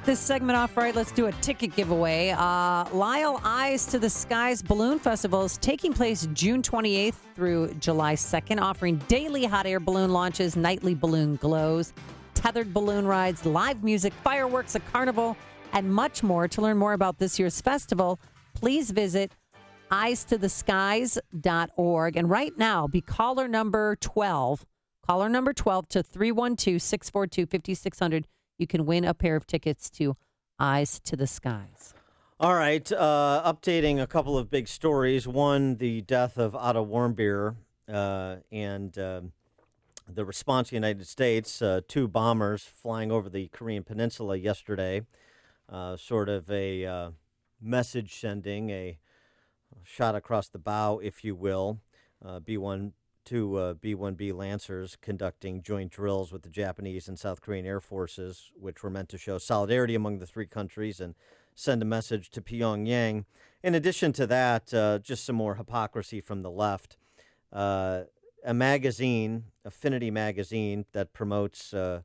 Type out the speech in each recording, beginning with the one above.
this segment off right, let's do a ticket giveaway. Lyle Eyes to the Skies Balloon Festival is taking place June 28th through July 2nd, offering daily hot air balloon launches, nightly balloon glows, tethered balloon rides, live music, fireworks, a carnival, and much more. To learn more about this year's festival, please visit eyes2theskies.org. And right now, be caller number 12 to 312-642-5600. You can win a pair of tickets to Eyes to the Skies. All right, updating a couple of big stories. One, the death of Otto Warmbier and the response to the United States. Two bombers flying over the Korean Peninsula yesterday, sort of a message sending, a shot across the bow, if you will. B-1B Lancers conducting joint drills with the Japanese and South Korean Air Forces, which were meant to show solidarity among the three countries and send a message to Pyongyang. In addition to that, just some more hypocrisy from the left. A magazine, Affinity magazine, that promotes the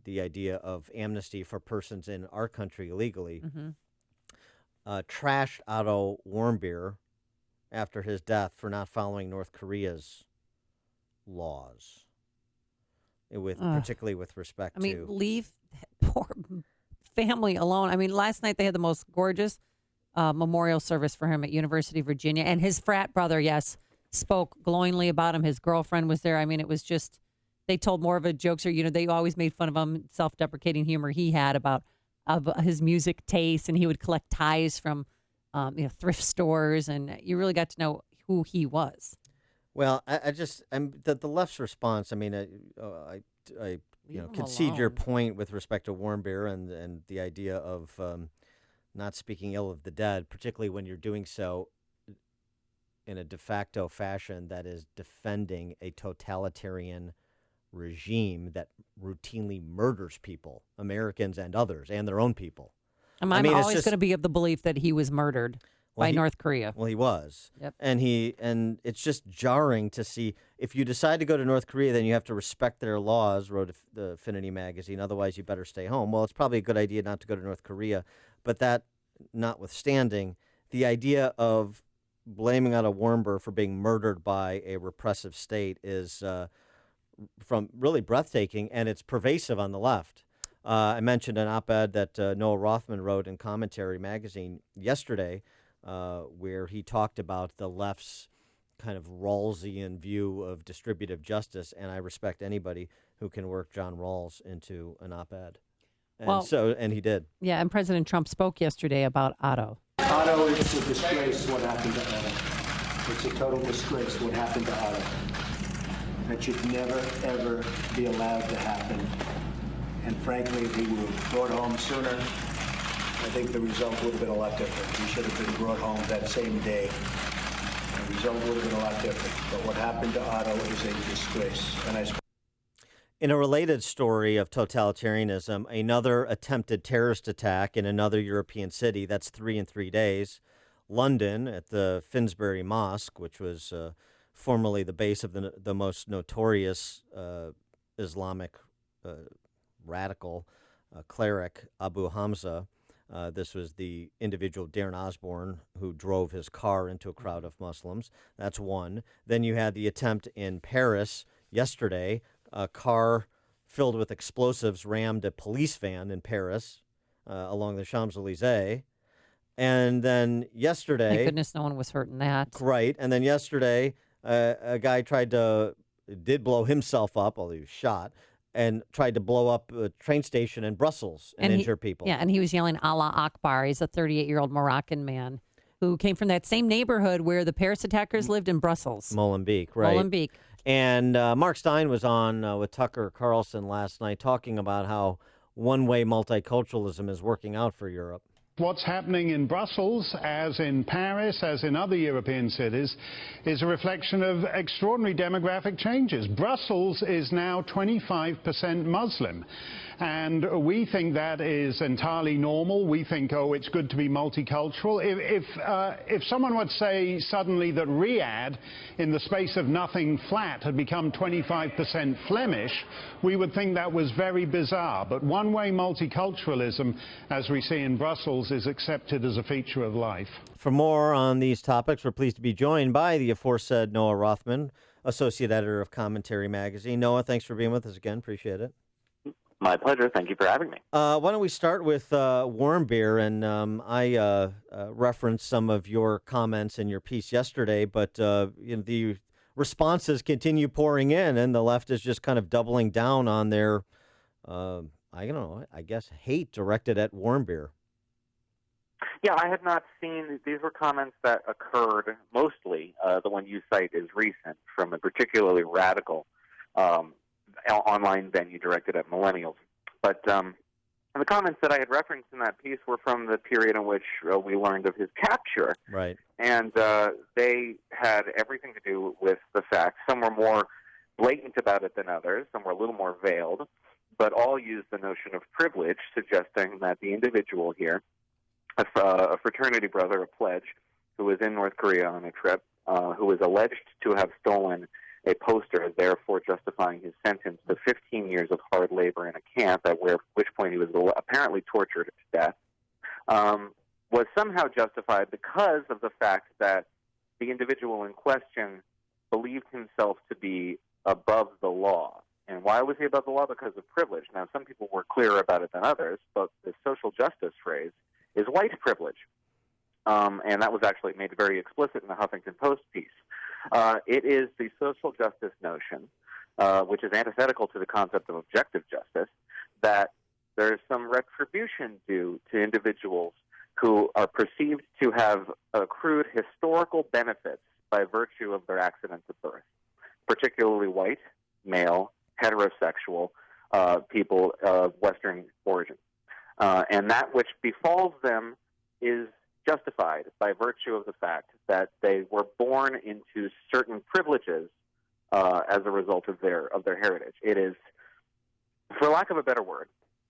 idea of amnesty for persons in our country illegally, trashed Otto Warmbier after his death for not following North Korea's laws, particularly with respect to... leave poor family alone. I mean, last night they had the most gorgeous memorial service for him at University of Virginia, and his frat brother, spoke glowingly about him. His girlfriend was there. I mean, it was just, they told more of a jokester. They always made fun of him, self-deprecating humor he had about his music taste, and he would collect ties from thrift stores, and you really got to know who he was. Well, the left's response. I mean, I concede your point with respect to Warmbier and the idea of not speaking ill of the dead, particularly when you're doing so in a de facto fashion that is defending a totalitarian regime that routinely murders people, Americans and others, and their own people. I'm always going to be of the belief that he was murdered by North Korea. Well, he was. Yep. And it's just jarring to see, if you decide to go to North Korea, then you have to respect their laws, wrote the Affinity magazine. Otherwise, you better stay home. Well, it's probably a good idea not to go to North Korea. But that notwithstanding, the idea of blaming Otto Warmbier for being murdered by a repressive state is from really breathtaking, and it's pervasive on the left. I mentioned an op-ed that Noah Rothman wrote in Commentary magazine yesterday, where he talked about the left's kind of Rawlsian view of distributive justice, and I respect anybody who can work John Rawls into an op-ed. And he did. Yeah, and President Trump spoke yesterday about Otto. Otto, it's a disgrace what happened to Otto. It's a total disgrace what happened to Otto. That should never, ever be allowed to happen. And frankly, if he were brought home sooner, I think the result would have been a lot different. He should have been brought home that same day. The result would have been a lot different. But what happened to Otto is a disgrace. In a related story of totalitarianism, another attempted terrorist attack in another European city. That's 3 in 3 days. London, at the Finsbury Mosque, which was formerly the base of the most notorious Islamic radical cleric Abu Hamza. This was the individual, Darren Osborne, who drove his car into a crowd of Muslims. That's one. Then you had the attempt in Paris yesterday. A car filled with explosives rammed a police van in Paris along the Champs-Elysees. And then yesterday... Thank goodness no one was hurt in that. Right. And then yesterday, a guy did blow himself up, although he was shot, and tried to blow up a train station in Brussels and injure people. Yeah, and he was yelling Allah Akbar. He's a 38-year-old Moroccan man who came from that same neighborhood where the Paris attackers lived in Brussels. Molenbeek, right. Molenbeek. And Mark Stein was on with Tucker Carlson last night talking about how one-way multiculturalism is working out for Europe. What's happening in Brussels, as in Paris, as in other European cities, is a reflection of extraordinary demographic changes. Brussels is now 25% Muslim. And we think that is entirely normal. We think, oh, it's good to be multicultural. If someone would say suddenly that Riyadh, in the space of nothing flat, had become 25% Flemish, we would think that was very bizarre. But one-way multiculturalism, as we see in Brussels, is accepted as a feature of life. For more on these topics, we're pleased to be joined by the aforesaid Noah Rothman, Associate Editor of Commentary Magazine. Noah, thanks for being with us again. Appreciate it. My pleasure. Thank you for having me. Why don't we start with worm beer? And I referenced some of your comments in your piece yesterday, but the responses continue pouring in, and the left is just kind of doubling down on their, I guess, hate directed at worm beer. Yeah, I had not seen, these were comments that occurred mostly, the one you cite is recent, from a particularly radical online venue directed at millennials. But the comments that I had referenced in that piece were from the period in which we learned of his capture. Right. And they had everything to do with the fact, some were more blatant about it than others, some were a little more veiled, but all used the notion of privilege, suggesting that the individual here, a fraternity brother, a pledge, who was in North Korea on a trip, who was alleged to have stolen a poster, therefore justifying his sentence to 15 years of hard labor in a camp, at which point he was apparently tortured to death, was somehow justified because of the fact that the individual in question believed himself to be above the law. And why was he above the law? Because of privilege. Now, some people were clearer about it than others, but the social justice phrase is white privilege. And that was actually made very explicit in the Huffington Post piece. It is the social justice notion, which is antithetical to the concept of objective justice, that there is some retribution due to individuals who are perceived to have accrued historical benefits by virtue of their accidents of birth, particularly white, male, heterosexual people of Western origin. And that which befalls them is justified by virtue of the fact that they were born into certain privileges as a result of their heritage. It is, for lack of a better word,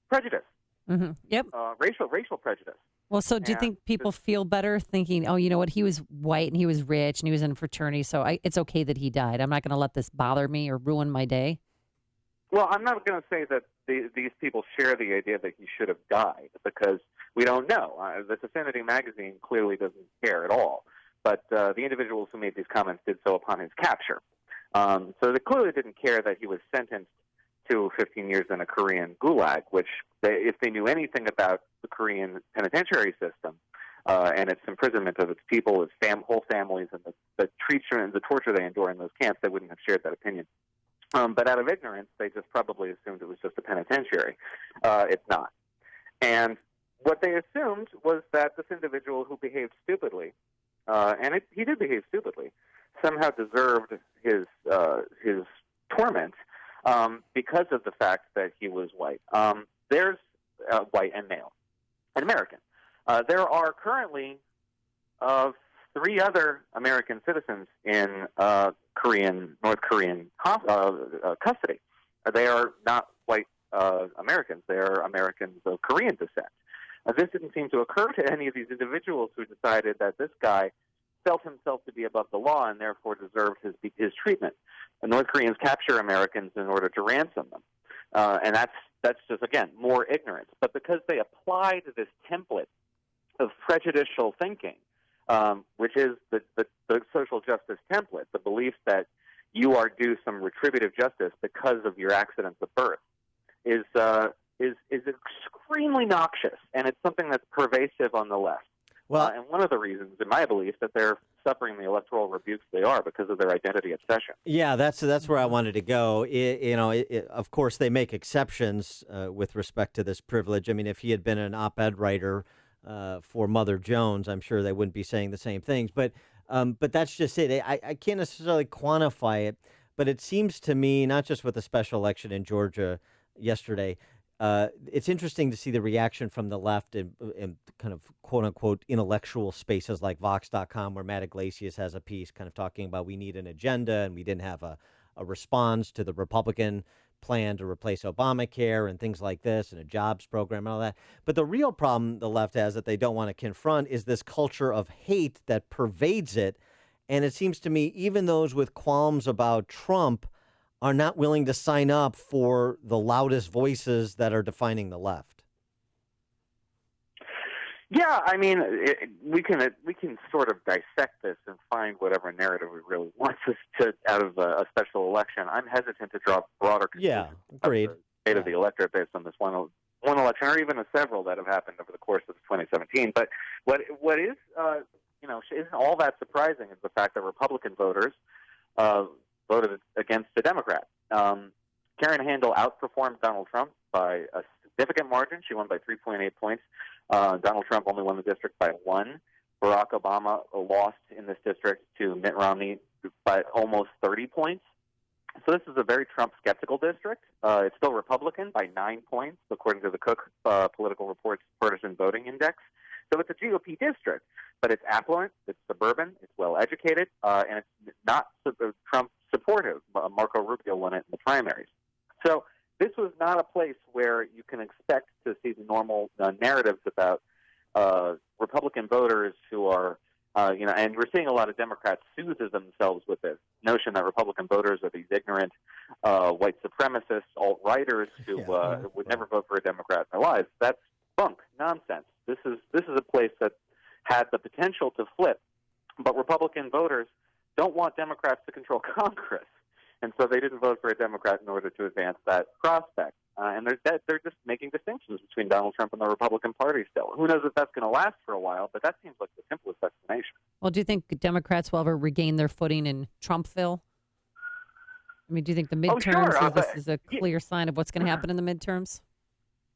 prejudice. Mm-hmm. Yep. Racial prejudice. Well, so do you think people feel better thinking, oh, you know what, he was white and he was rich and he was in a fraternity, so it's okay that he died. I'm not going to let this bother me or ruin my day? Well, I'm not going to say that these people share the idea that he should have died, because we don't know. The Affinity magazine clearly doesn't care at all. But the individuals who made these comments did so upon his capture. So they clearly didn't care that he was sentenced to 15 years in a Korean gulag, which, if they knew anything about the Korean penitentiary system and its imprisonment of its people, its whole families, and the treatment, the torture they endure in those camps, they wouldn't have shared that opinion. But out of ignorance, they just probably assumed it was just a penitentiary. It's not. And what they assumed was that this individual who behaved stupidly, he did behave stupidly, somehow deserved his torment because of the fact that he was white. There's white and male and American. There are currently 3 other American citizens in North Korean custody. They are not white Americans. They are Americans of Korean descent. This didn't seem to occur to any of these individuals who decided that this guy felt himself to be above the law and therefore deserved his treatment. And North Koreans capture Americans in order to ransom them. And that's just, again, more ignorance. But because they applied this template of prejudicial thinking, which is the social justice template, the belief that you are due some retributive justice because of your accidents of birth, is extremely noxious, and it's something that's pervasive on the left. Well, and one of the reasons, in my belief, that they're suffering the electoral rebukes they are because of their identity obsession. Yeah, that's where I wanted to go. Of course, they make exceptions with respect to this privilege. I mean, if he had been an op-ed writer for Mother Jones, I'm sure they wouldn't be saying the same things. But that's just it. I can't necessarily quantify it, but it seems to me, not just with the special election in Georgia yesterday, it's interesting to see the reaction from the left in kind of quote-unquote intellectual spaces like Vox.com, where Matt Iglesias has a piece kind of talking about we need an agenda and we didn't have a response to the Republican plan to replace Obamacare and things like this and a jobs program and all that. But the real problem the left has that they don't want to confront is this culture of hate that pervades it. And it seems to me even those with qualms about Trump are not willing to sign up for the loudest voices that are defining the left. Yeah, I mean, we can sort of dissect this and find whatever narrative we really want to out of a special election. I'm hesitant to draw broader conclusions agreed. of the state of the electorate based on this one election, or even the several that have happened over the course of 2017. But what is isn't all that surprising is the fact that Republican voters voted against the Democrat. Karen Handel outperformed Donald Trump by a significant margin. She won by 3.8 points. Donald Trump only won the district by 1. Barack Obama lost in this district to Mitt Romney by almost 30 points. So this is a very Trump-skeptical district. It's still Republican by 9 points, according to the Cook Political Reports Partisan Voting Index. So it's a GOP district, but it's affluent, it's suburban, it's well-educated, and it's not Trump-supportive. Marco Rubio won it in the primaries. So this was not a place where you can expect to see the normal narratives about Republican voters who are, and we're seeing a lot of Democrats soothe themselves with this notion that Republican voters are these ignorant white supremacists, alt-righters who would never vote for a Democrat in their lives. That's bunk, nonsense. This is a place that had the potential to flip, but Republican voters don't want Democrats to control Congress. And so they didn't vote for a Democrat in order to advance that prospect. And they're just making distinctions between Donald Trump and the Republican Party still. Who knows if that's going to last for a while, but that seems like the simplest explanation. Well, do you think Democrats will ever regain their footing in Trumpville? I mean, do you think the midterms this is a clear sign of what's going to happen in the midterms?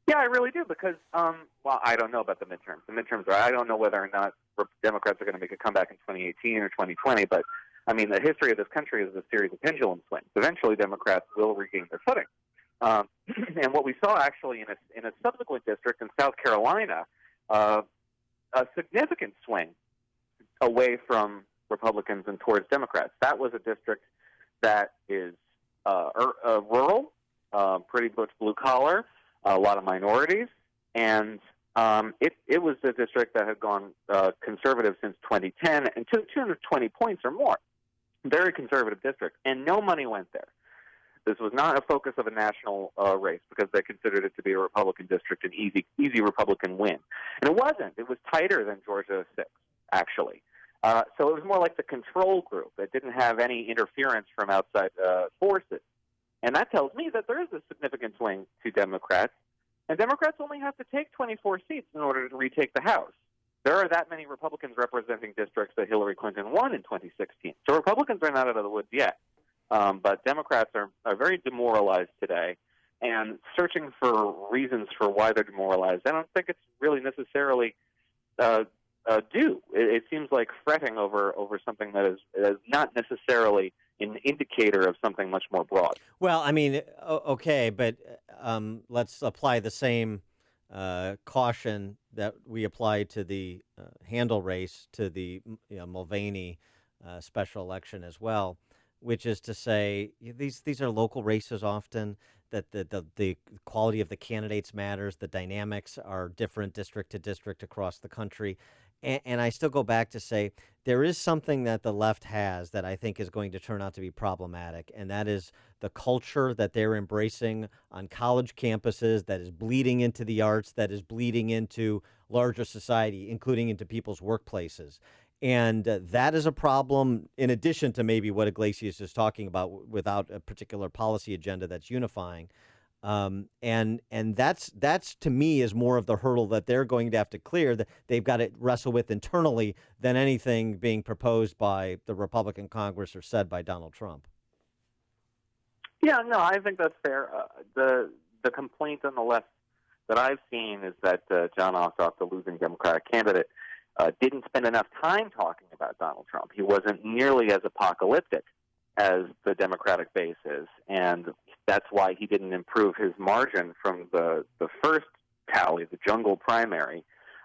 Yeah, I really do, because, I don't know about the midterms. The midterms I don't know whether or not Democrats are going to make a comeback in 2018 or 2020, but I mean, the history of this country is a series of pendulum swings. Eventually, Democrats will regain their footing. And what we saw actually in a subsequent district in South Carolina, a significant swing away from Republicans and towards Democrats. That was a district that is rural, pretty much blue collar, a lot of minorities, and it was a district that had gone conservative since 2010 and to 220 points or more. Very conservative district, and no money went there. This was not a focus of a national race because they considered it to be a Republican district, an easy Republican win. And it wasn't. It was tighter than Georgia 6, actually. So it was more like the control group. It didn't have any interference from outside forces. And that tells me that there is a significant swing to Democrats, and Democrats only have to take 24 seats in order to retake the House. There are that many Republicans representing districts that Hillary Clinton won in 2016. So Republicans are not out of the woods yet. But Democrats are very demoralized today and searching for reasons for why they're demoralized. I don't think it's really necessarily due. It seems like fretting over something that is not necessarily an indicator of something much more broad. Well, I mean, okay, but let's apply the same caution that we applied to the Handel race to the Mulvaney special election as well, which is to say these are local races often, that the quality of the candidates matters, the dynamics are different district to district across the country. And I still go back to say there is something that the left has that I think is going to turn out to be problematic, and that is the culture that they're embracing on college campuses that is bleeding into the arts, that is bleeding into larger society, including into people's workplaces. And that is a problem in addition to maybe what Iglesias is talking about without a particular policy agenda that's unifying. And that's to me is more of the hurdle that they're going to have to clear, that they've got to wrestle with internally than anything being proposed by the Republican Congress or said by Donald Trump. Yeah, no, I think that's fair. The complaint on the left that I've seen is that John Ossoff, the losing Democratic candidate, didn't spend enough time talking about Donald Trump. He wasn't nearly as apocalyptic as the Democratic base is, and that's why he didn't improve his margin from the first tally, the jungle primary,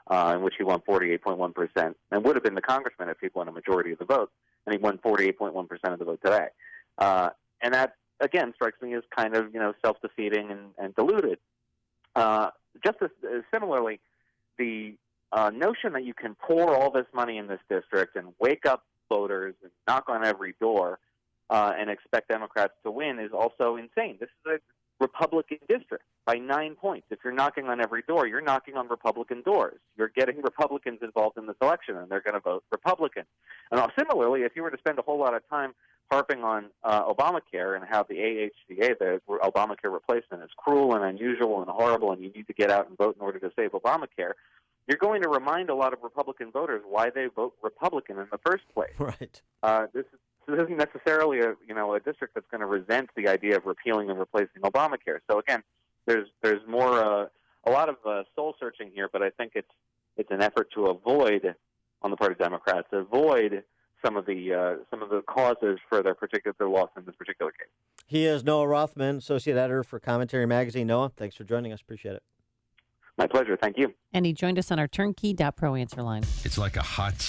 in which he won 48.1%, and would have been the congressman if he'd won a majority of the vote, and he won 48.1% of the vote today. And again, strikes me as kind of, self-defeating and deluded. Just as similarly, the notion that you can pour all this money in this district and wake up voters and knock on every door and expect Democrats to win is also insane. This is a Republican district by 9 points. If you're knocking on every door, you're knocking on Republican doors. You're getting Republicans involved in this election, and they're going to vote Republican. And similarly, if you were to spend a whole lot of time harping on Obamacare and how the AHCA, the Obamacare replacement, is cruel and unusual and horrible, and you need to get out and vote in order to save Obamacare, you're going to remind a lot of Republican voters why they vote Republican in the first place. Right. This isn't necessarily a district that's going to resent the idea of repealing and replacing Obamacare. So again, there's more a lot of soul searching here, but I think it's an effort to avoid, on the part of Democrats, some of the causes for their loss in this particular case. He is Noah Rothman, associate editor for Commentary Magazine. Noah, thanks for joining us. Appreciate it. My pleasure. Thank you. And he joined us on our turnkey.pro answer line. It's like a hot